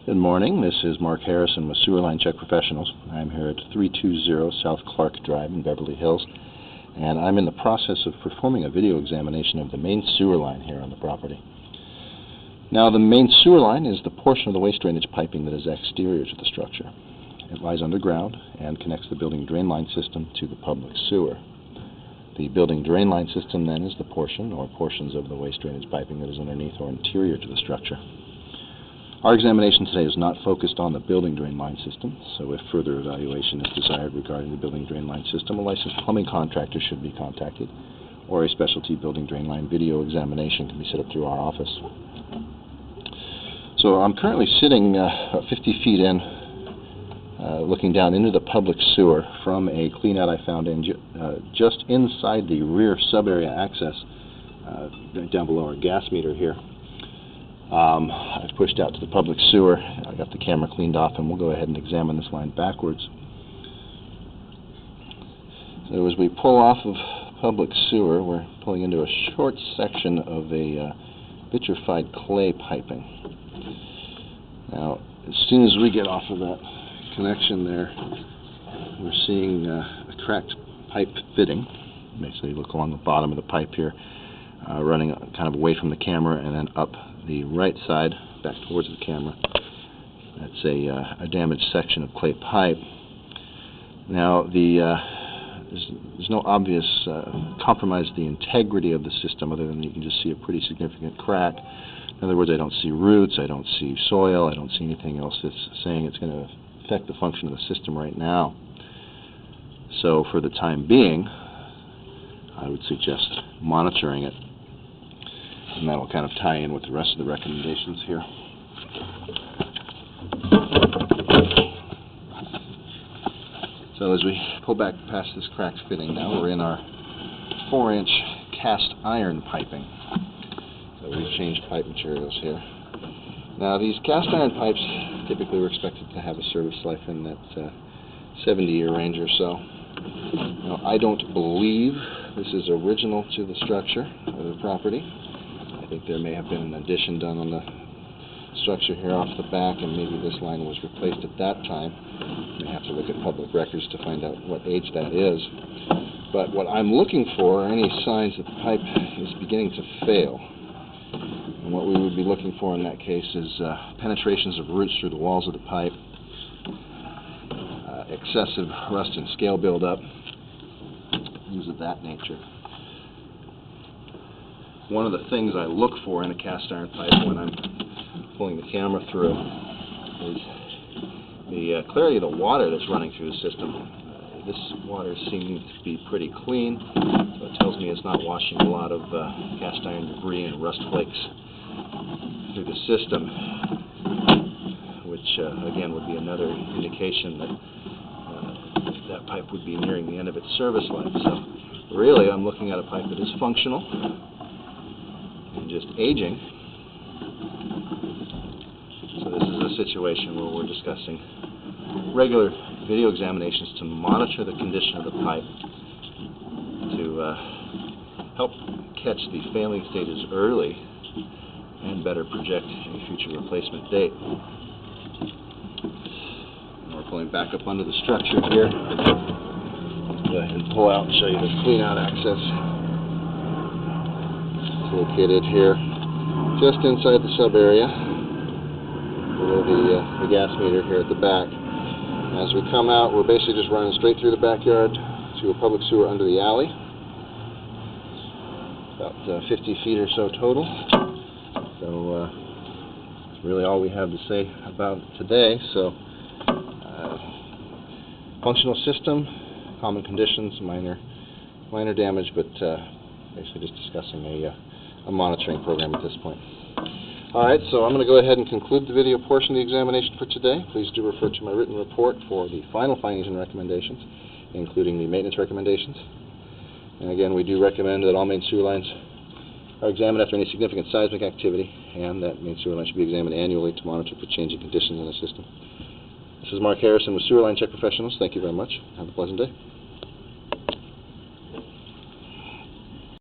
Good morning. This is Mark Harrison with Sewer Line Check Professionals. I'm here at 320 South Clark Drive in Beverly Hills, and I'm in the process of performing a video examination of the main sewer line here on the property. Now, the main sewer line is the portion of the waste drainage piping that is exterior to the structure. It lies underground and connects the building drain line system to the public sewer. The building drain line system then is the portion or portions of the waste drainage piping that is underneath or interior to the structure. Our examination today is not focused on the building drain line system, so if further evaluation is desired regarding the building drain line system, a licensed plumbing contractor should be contacted, or a specialty building drain line video examination can be set up through our office. So I'm currently sitting 50 feet in, looking down into the public sewer from a cleanout I found in just inside the rear sub-area access, right down below our gas meter here. I've pushed out to the public sewer. I got the camera cleaned off, and we'll go ahead and examine this line backwards. So as we pull off of public sewer, we're pulling into a short section of a vitrified clay piping. Now, as soon as we get off of that connection there, we're seeing a cracked pipe fitting. Basically, look along the bottom of the pipe here, running kind of away from the camera and then up the right side back towards the camera. That's a damaged section of clay pipe. Now, there's no obvious compromise to the integrity of the system, other than you can just see a pretty significant crack. In other words, I don't see roots, I don't see soil, I don't see anything else that's saying it's going to affect the function of the system right now. So for the time being, I would suggest monitoring it, and that will kind of tie in with the rest of the recommendations here. So as we pull back past this cracked fitting, now we're in our 4-inch cast iron piping. So we've changed pipe materials here. Now, these cast iron pipes typically were expected to have a service life in that 70-year range or so. Now, I don't believe this is original to the structure of the property. I think there may have been an addition done on the structure here off the back, and maybe this line was replaced at that time. You may have to look at public records to find out what age that is. But what I'm looking for are any signs that the pipe is beginning to fail. And what we would be looking for in that case is penetrations of roots through the walls of the pipe, excessive rust and scale buildup, things of that nature. One of the things I look for in a cast iron pipe when I'm pulling the camera through is the clarity of the water that's running through the system. This water seems to be pretty clean, so it tells me it's not washing a lot of cast iron debris and rust flakes through the system, which again would be another indication that that pipe would be nearing the end of its service life. So really, I'm looking at a pipe that is functional and just aging. So this is a situation where we're discussing regular video examinations to monitor the condition of the pipe, to help catch the failing stages early and better project a future replacement date. And we're pulling back up under the structure here. Go ahead and pull out and show you the clean out access. It's located here just inside the sub area below the gas meter here at the back. As we come out, we're basically just running straight through the backyard to a public sewer under the alley. About 50 feet or so total. So that's really all we have to say about it today. So functional system, common conditions, minor damage, but basically just discussing a monitoring program at this point. Alright, so I'm going to go ahead and conclude the video portion of the examination for today. Please do refer to my written report for the final findings and recommendations, including the maintenance recommendations. And again, we do recommend that all main sewer lines are examined after any significant seismic activity, and that main sewer line should be examined annually to monitor for changing conditions in the system. This is Mark Harrison with Sewer Line Check Professionals. Thank you very much. Have a pleasant day.